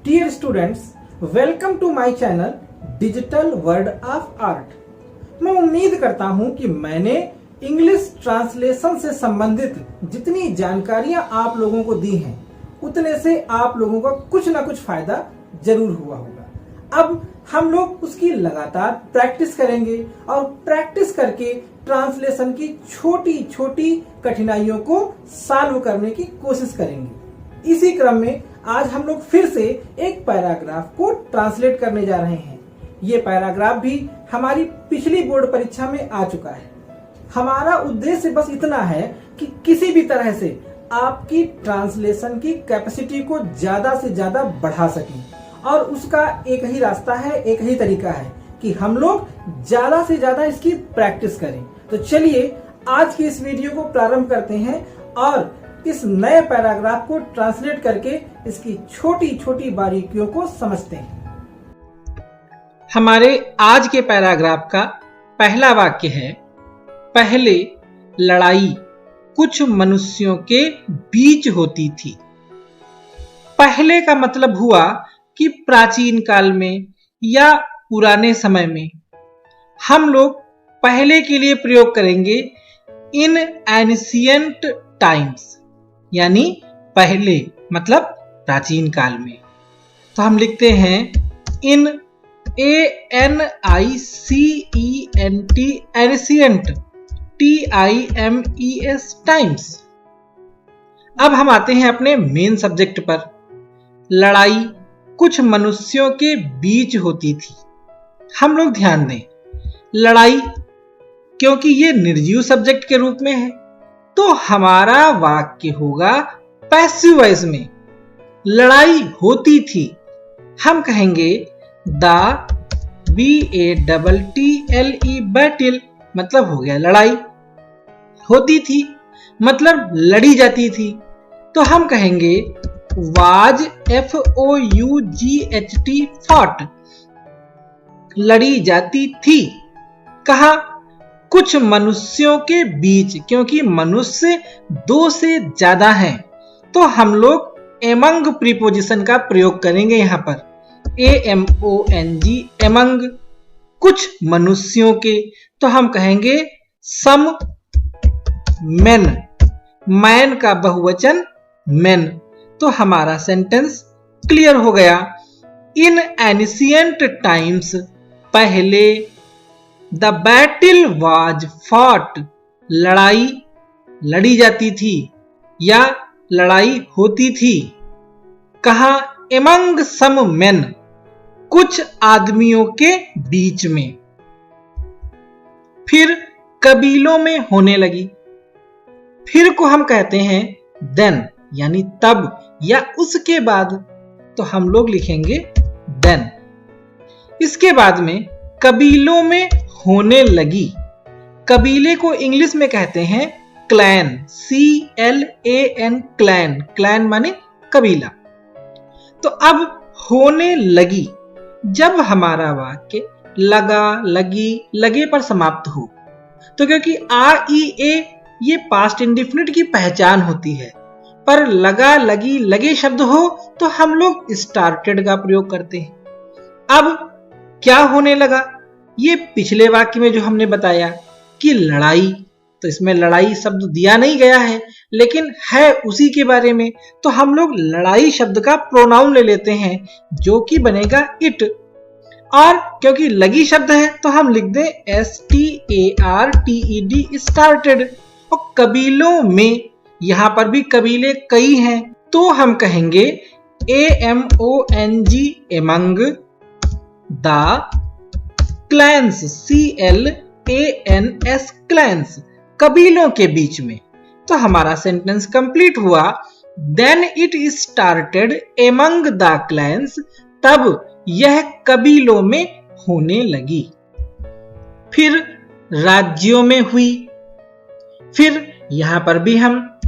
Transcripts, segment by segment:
Dear students, welcome to my channel Digital World of Art। मैं उम्मीद करता हूं कि मैंने इंग्लिश ट्रांसलेशन से संबंधित जितनी जानकारियां आप लोगों को दी हैं उतने से आप लोगों का कुछ ना कुछ फायदा जरूर हुआ होगा। अब हम लोग उसकी लगातार प्रैक्टिस करेंगे और प्रैक्टिस करके ट्रांसलेशन की छोटी छोटी कठिनाइयों को सॉल्व करने की कोशिश करेंगे। इसी क्रम में आज हम लोग फिर से एक पैराग्राफ को ट्रांसलेट करने जा रहे हैं। ये पैराग्राफ भी हमारी पिछली बोर्ड परीक्षा में आ चुका है। हमारा उद्देश्य बस इतना है कि किसी भी तरह से आपकी ट्रांसलेशन की कैपेसिटी को ज्यादा से ज्यादा बढ़ा सकें, और उसका एक ही रास्ता है, एक ही तरीका है कि हम लोग ज्यादा से ज्यादा इसकी प्रैक्टिस करें। तो चलिए आज की इस वीडियो को प्रारंभ करते हैं और इस नए पैराग्राफ को ट्रांसलेट करके इसकी छोटी छोटी बारीकियों को समझते हैं। हमारे आज के पैराग्राफ का पहला वाक्य है, पहले लड़ाई कुछ मनुष्यों के बीच होती थी। पहले का मतलब हुआ कि प्राचीन काल में या पुराने समय में। हम लोग पहले के लिए प्रयोग करेंगे इन एंशिएंट टाइम्स, यानी पहले मतलब प्राचीन काल में। तो हम लिखते हैं इन ANICENT एंशिएंट TIMES टाइम्स। अब हम आते हैं अपने मेन सब्जेक्ट पर। लड़ाई कुछ मनुष्यों के बीच होती थी। हम लोग ध्यान दें, लड़ाई क्योंकि ये निर्जीव सब्जेक्ट के रूप में है तो हमारा वाक्य होगा पैसिव वॉइस में। लड़ाई होती थी, हम कहेंगे द BATTLE बैटल, मतलब हो गया लड़ाई। होती थी मतलब लड़ी जाती थी, तो हम कहेंगे वाज FOUGHT फॉट, लड़ी जाती थी। कहा कुछ मनुष्यों के बीच, क्योंकि मनुष्य दो से ज्यादा हैं तो हम लोग एमंग प्रीपोजिशन का प्रयोग करेंगे। यहां पर AMONG एमंग, कुछ मनुष्यों के, तो हम कहेंगे सम मेन, मैन का बहुवचन मेन। तो हमारा सेंटेंस क्लियर हो गया। इन एंशिएंट टाइम्स, पहले, द बैटल वाज फॉट, लड़ाई लड़ी जाती थी या लड़ाई होती थी। कहा एमंग सम मेन, कुछ आदमियों के बीच में। फिर कबीलों में होने लगी। फिर को हम कहते हैं देन, यानी तब या उसके बाद, तो हम लोग लिखेंगे देन। इसके बाद में कबीलों में होने लगी। कबीले को इंग्लिश में कहते हैं क्लैन, CLAN, क्लैन। क्लैन माने कबीला। तो अब होने लगी, जब हमारा वाक्य लगा, लगी, लगे पर समाप्त हो, तो क्योंकि REA ये पास्ट इंडेफिनिट की पहचान होती है, पर लगा, लगी, लगे शब्द हो तो हम लोग स्टार्टेड का प्रयोग करते हैं। अब क्या होने लगा, ये पिछले वाक्य में जो हमने बताया कि लड़ाई, तो इसमें लड़ाई शब्द दिया नहीं गया है लेकिन है उसी के बारे में, तो हम लोग लड़ाई शब्द का प्रोनाउन ले लेते हैं जो कि बनेगा इट। और क्योंकि लगी शब्द है तो हम लिख दें STARTED स्टार्टेड। और कबीलों में, यहां पर भी कबीले कई हैं तो हम कहेंगे AMONG among, the clans, CLANS clans, कबीलों के बीच में। तो हमारा सेंटेंस कंप्लीट हुआ। Then it started among the clans, तब यह कबीलों में होने लगी। फिर राज्यों में हुई। फिर यहां पर भी हम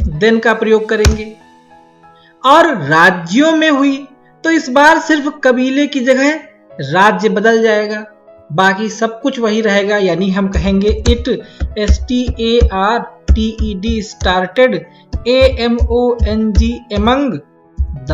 देन का प्रयोग करेंगे। और राज्यों में हुई तो इस बार सिर्फ कबीले की जगह राज्य बदल जाएगा, बाकी सब कुछ वही रहेगा। यानी हम कहेंगे it STARTED started AMONG among the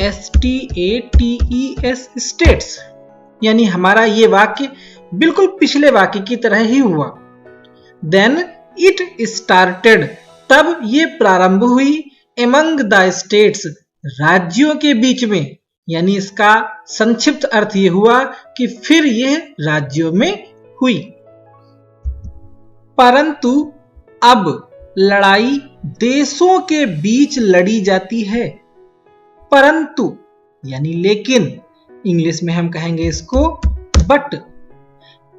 STATES states, यानी हमारा ये वाक्य बिल्कुल पिछले वाक्य की तरह ही हुआ। देन इट स्टार्टेड, तब ये प्रारंभ हुई, एमंग द स्टेट्स, राज्यों के बीच में, यानी इसका संक्षिप्त अर्थ ये हुआ कि फिर यह राज्यों में हुई। परंतु अब लड़ाई देशों के बीच लड़ी जाती है। परंतु यानी लेकिन, इंग्लिश में हम कहेंगे इसको बट।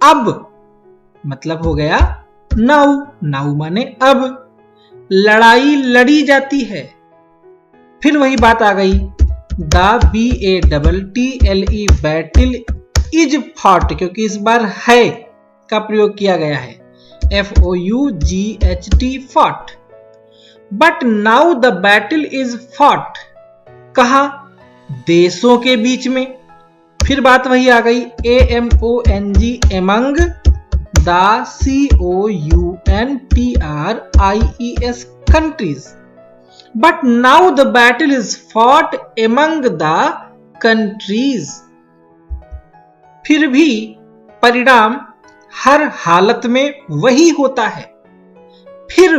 अब मतलब हो गया नाउ, नाउ माने अब। लड़ाई लड़ी जाती है, फिर वही बात आ गई, the BATTLE battle is fought, क्योंकि इस बार है का प्रयोग किया गया है, FOUGHT fought. But now the battle is fought, कहा? देशों के बीच में। फिर बात वही आ गई, AMONG among, the COUNTRIES countries. But now the battle is fought among the countries. फिर भी परिणाम हर हालत में वही होता है। फिर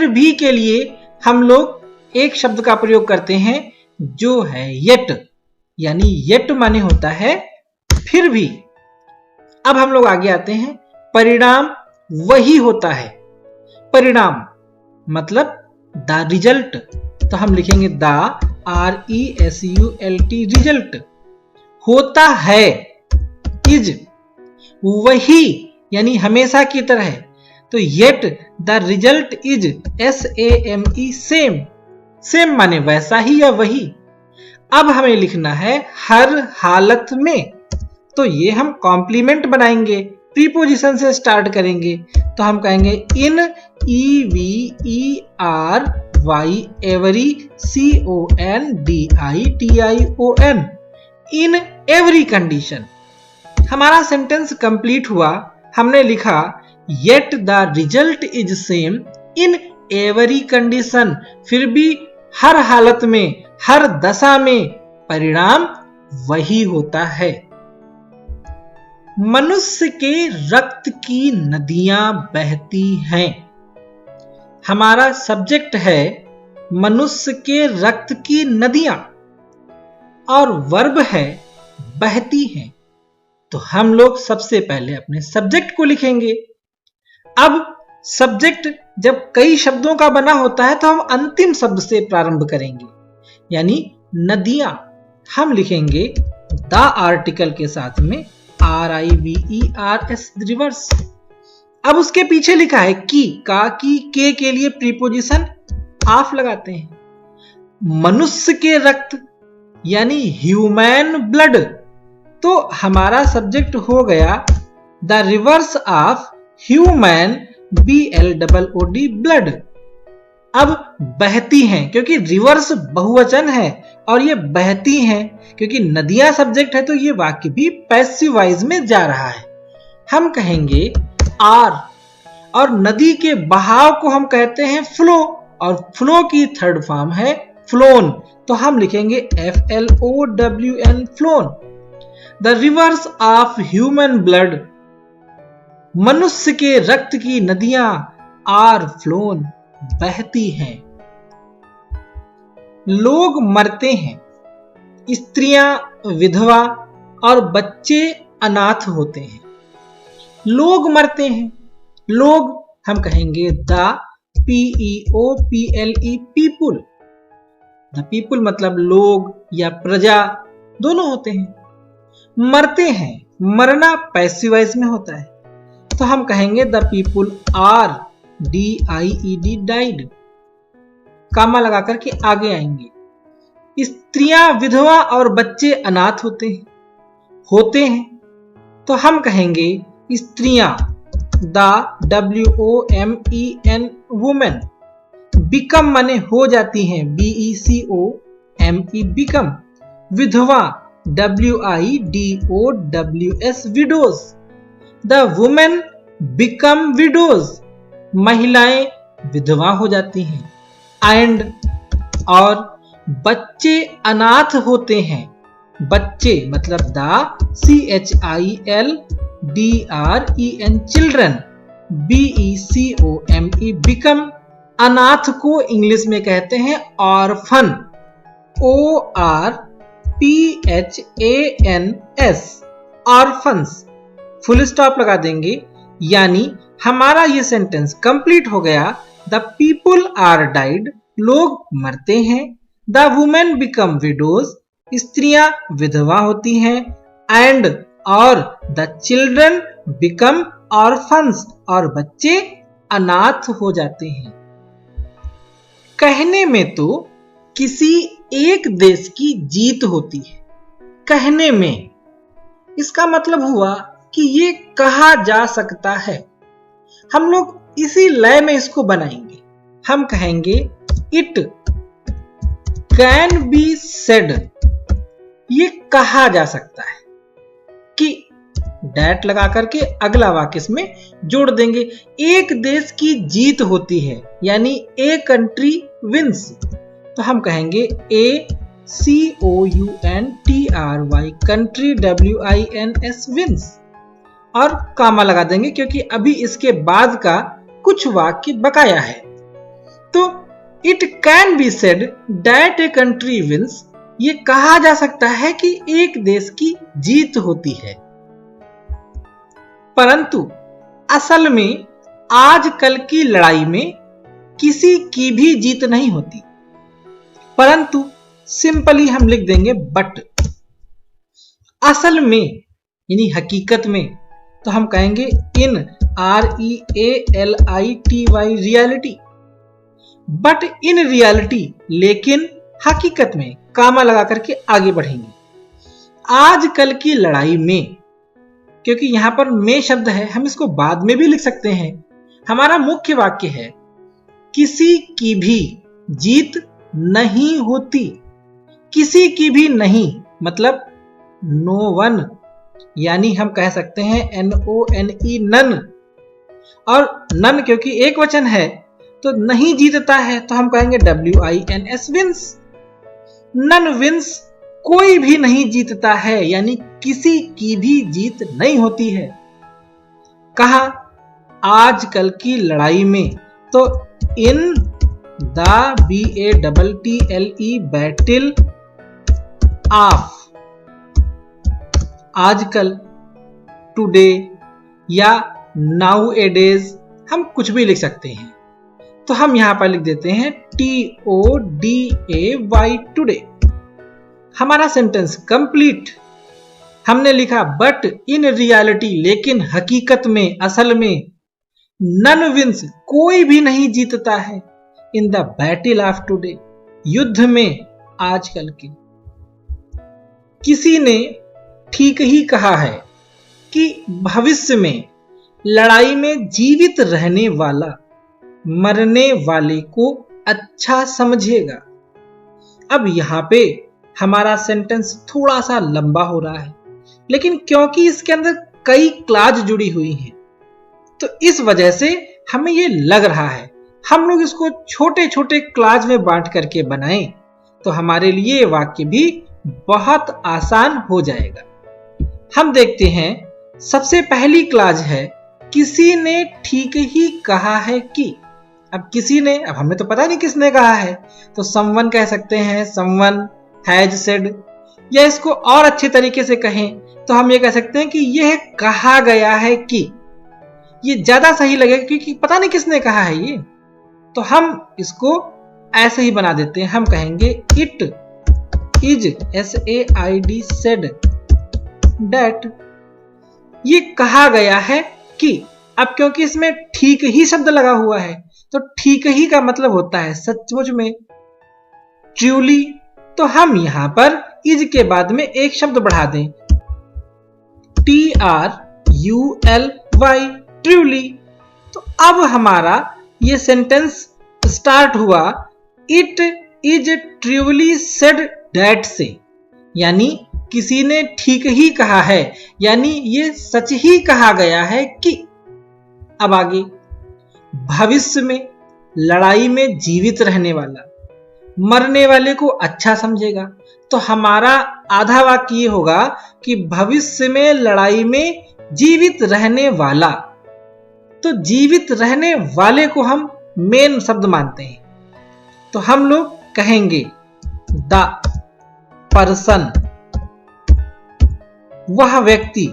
भी के लिए हम लोग एक शब्द का प्रयोग करते हैं जो है येट, यानी येट माने होता है फिर भी। अब हम लोग आगे आते हैं, परिणाम वही होता है। परिणाम मतलब द रिजल्ट, तो हम लिखेंगे द RESULT रिजल्ट। होता है इज वही, यानी हमेशा की तरह, तो yet the result is SAME same, same माने वैसा ही या वही। अब हमें लिखना है हर हालत में, तो ये हम कॉम्प्लीमेंट बनाएंगे, प्रीपोजिशन से स्टार्ट करेंगे, तो हम कहेंगे इन EVERY every CONDITION, in every condition. हमारा सेंटेंस कंप्लीट हुआ, हमने लिखा yet the result is same in every condition, फिर भी हर हालत में, हर दशा में परिणाम वही होता है। मनुष्य के रक्त की नदियां बहती हैं। हमारा सब्जेक्ट है मनुष्य के रक्त की नदियां और वर्ब है बहती हैं, तो हम लोग सबसे पहले अपने सब्जेक्ट को लिखेंगे। अब सब्जेक्ट जब कई शब्दों का बना होता है तो हम अंतिम शब्द से प्रारंभ करेंगे, यानी नदियां हम लिखेंगे द आर्टिकल के साथ में RIVERS रिवर्स। अब उसके पीछे लिखा है की, का की के लिए प्रीपोजिशन ऑफ लगाते हैं। मनुष्य के रक्त यानी ह्यूमन ब्लड, तो हमारा सब्जेक्ट हो गया the reverse of human BLOOD blood. अब बहती हैं, क्योंकि रिवर्स बहुवचन है और ये बहती हैं, क्योंकि नदियां सब्जेक्ट है तो ये वाक्य भी पैसिव वॉइस में जा रहा है। हम कहेंगे आर, और नदी के बहाव को हम कहते हैं फ्लो, और फ्लो की थर्ड फॉर्म है फ्लोन, तो हम लिखेंगे FLOWN phloem. The reverse of human blood, मनुष्य के रक्त की नदियां आर फ्लोन, बहती हैं। लोग मरते हैं, स्त्रियां विधवा और बच्चे अनाथ होते हैं। लोग मरते हैं, लोग हम कहेंगे the PEOPLE people. The people मतलब लोग या प्रजा दोनों होते हैं। मरते हैं, मरना पैसिव वॉइस में होता है, तो हम कहेंगे the people are DIED died. Comma लगा करके आगे आएंगे। स्त्रियां विधवा और बच्चे अनाथ होते हैं, तो हम कहेंगे स्त्रियां द WOMEN वुमेन। बिकम माने हो जाती हैं, BECOME बिकम। विधवा WIDOWS widows. The women become widows, महिलाएं विधवा हो जाती हैं। एंड और बच्चे अनाथ होते हैं। बच्चे मतलब CHILDREN चिल्ड्रन, BECOME बिकम। अनाथ को इंग्लिश में कहते हैं orphan, ORPHANS, orphans. Full stop लगा देंगे, यानी हमारा ये सेंटेंस कंप्लीट हो गया। द पीपुल आर डाइड, लोग मरते हैं। द वुमेन बिकम विडोज, स्त्रियां विधवा होती हैं। एंड और द चिल्ड्रन बिकम ऑर्फन्स, और बच्चे अनाथ हो जाते हैं। कहने में तो किसी एक देश की जीत होती है। कहने में इसका मतलब हुआ कि ये कहा जा सकता है। हम लोग इसी लय में इसको बनाएंगे। हम कहेंगे इट कैन बी सेड, ये कहा जा सकता है। कि डैट लगा करके अगला वाक्य इसमें जोड़ देंगे। एक देश की जीत होती है, यानी ए कंट्री विंस। तो हम कहेंगे ACOUNTRY, कंट्री WINS विंस, और कामा लगा देंगे क्योंकि अभी इसके बाद का कुछ वाक्य बकाया है। तो it can be said that a country wins, ये कहा जा सकता है कि एक देश की जीत होती है। परंतु असल में आजकल की लड़ाई में किसी की भी जीत नहीं होती। परंतु सिंपली हम लिख देंगे बट। असल में यानी हकीकत में, तो हम कहेंगे इन REALITY, reality. But in reality, लेकिन हकीकत में, कामा लगा करके आगे बढ़ेंगे। आजकल की लड़ाई में, क्योंकि यहां पर में शब्द है, हम इसको बाद में भी लिख सकते हैं। हमारा मुख्य वाक्य है किसी की भी जीत नहीं होती। किसी की भी नहीं मतलब नो वन, यानी हम कह सकते हैं NONE, नन। और नन क्योंकि एक वचन है तो नहीं जीतता है, तो हम कहेंगे WINS विंस। नन विंस, कोई भी नहीं जीतता है, यानी किसी की भी जीत नहीं होती है। कहा आजकल की लड़ाई में, तो in the BATTLE battle of, आजकल, टुडे या नाउ ए डेज, हम कुछ भी लिख सकते हैं। तो हम यहां पर लिख देते हैं TODAY, टुडे। हमारा सेंटेंस कंप्लीट। हमने लिखा बट इन रियलिटी, लेकिन हकीकत में, असल में, नन विंस, कोई भी नहीं जीतता है। In the battle of today, युद्ध में आजकल के। किसी ने ठीक ही कहा है कि भविष्य में लड़ाई में जीवित रहने वाला मरने वाले को अच्छा समझेगा। अब यहां पे हमारा सेंटेंस थोड़ा सा लंबा हो रहा है, लेकिन क्योंकि इसके अंदर कई क्लाज जुड़ी हुई हैं, तो इस वजह से हमें ये लग रहा है। हम लोग इसको छोटे छोटे क्लाज में बांट करके बनाएं तो हमारे लिए वाक्य भी बहुत आसान हो जाएगा। हम देखते हैं, सबसे पहली क्लाज है किसी ने ठीक ही कहा है कि। अब किसी ने, अब हमें तो पता नहीं किसने कहा है, तो समवन कह सकते हैं, समवन हैज सेड। या इसको और अच्छे तरीके से कहें तो हम ये कह सकते हैं कि यह कहा गया है कि। ये ज्यादा सही लगेगा क्योंकि पता नहीं किसने कहा है ये, तो हम इसको ऐसे ही बना देते हैं। हम कहेंगे it is SAID said that, ये कहा गया है कि। अब क्योंकि इसमें ठीक ही शब्द लगा हुआ है, तो ठीक ही का मतलब होता है सचमुच में, ट्रूली। तो हम यहां पर इज के बाद में एक शब्द बढ़ा दें, TRULY, ट्रूली। तो अब हमारा ये सेंटेंस स्टार्ट हुआ it is truly said that से, यानी किसी ने ठीक ही कहा है, यानी ये सच ही कहा गया है कि। अब आगे, भविष्य में लड़ाई में जीवित रहने वाला, मरने वाले को अच्छा समझेगा। तो हमारा आधा वाक्य ये होगा कि भविष्य में लड़ाई में जीवित रहने वाला। तो जीवित रहने वाले को हम मेन शब्द मानते हैं, तो हम लोग कहेंगे द पर्सन, वह व्यक्ति,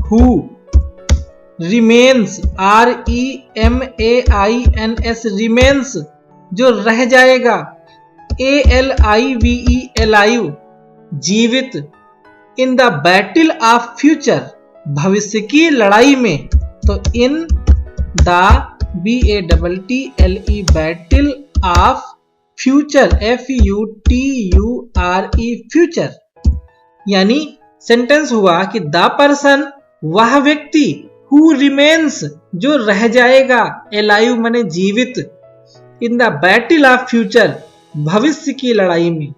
हु रिमेन्स, REMAINS, रिमेन्स जो रह जाएगा, ALIVE जीवित, in the battle of future भविष्य की लड़ाई में। तो in the BATTLE battle of future FUTURE future, यानी सेंटेंस हुआ कि द पर्सन वह व्यक्ति, हु रिमेन्स जो रह जाएगा, अलाइव माने जीवित, in the battle of future भविष्य की लड़ाई में,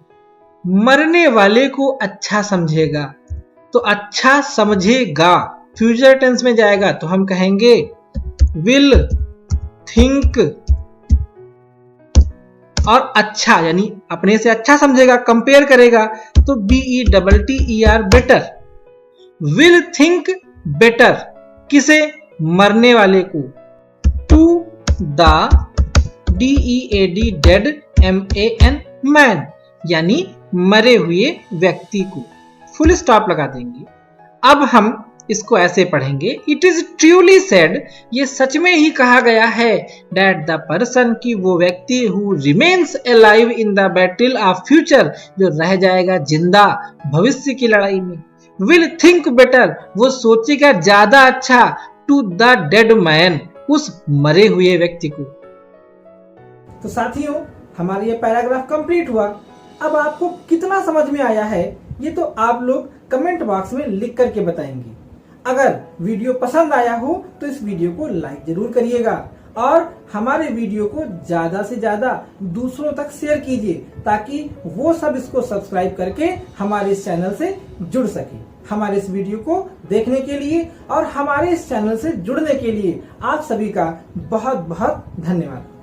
मरने वाले को अच्छा समझेगा। तो अच्छा समझेगा फ्यूचर टेंस में जाएगा, तो हम कहेंगे विल थिंक, और अच्छा यानी अपने से अच्छा समझेगा, कंपेयर करेगा, तो BETTER better, will think better, किसे, मरने वाले को, to the DEAD dead MAN man, यानी मरे हुए व्यक्ति को, फुल स्टॉप लगा देंगे। अब हम इसको ऐसे पढ़ेंगे, इट इज ट्रूली सेड, ये सच में ही कहा गया है, दैट द पर्सन की वो व्यक्ति, who remains alive in the battle of future जो रह जाएगा जिंदा भविष्य की लड़ाई में, विल थिंक बेटर वो सोचेगा ज्यादा अच्छा, टू द डेड मैन उस मरे हुए व्यक्ति को। तो साथियों, हमारा ये पैराग्राफ कंप्लीट हुआ। अब आपको कितना समझ में आया है ये तो आप लोग कमेंट बॉक्स में लिख करके बताएंगे। अगर वीडियो पसंद आया हो तो इस वीडियो को लाइक जरूर करिएगा और हमारे वीडियो को ज्यादा से ज्यादा दूसरों तक शेयर कीजिए, ताकि वो सब इसको सब्सक्राइब करके हमारे इस चैनल से जुड़ सके। हमारे इस वीडियो को देखने के लिए और हमारे इस चैनल से जुड़ने के लिए आप सभी का बहुत बहुत धन्यवाद।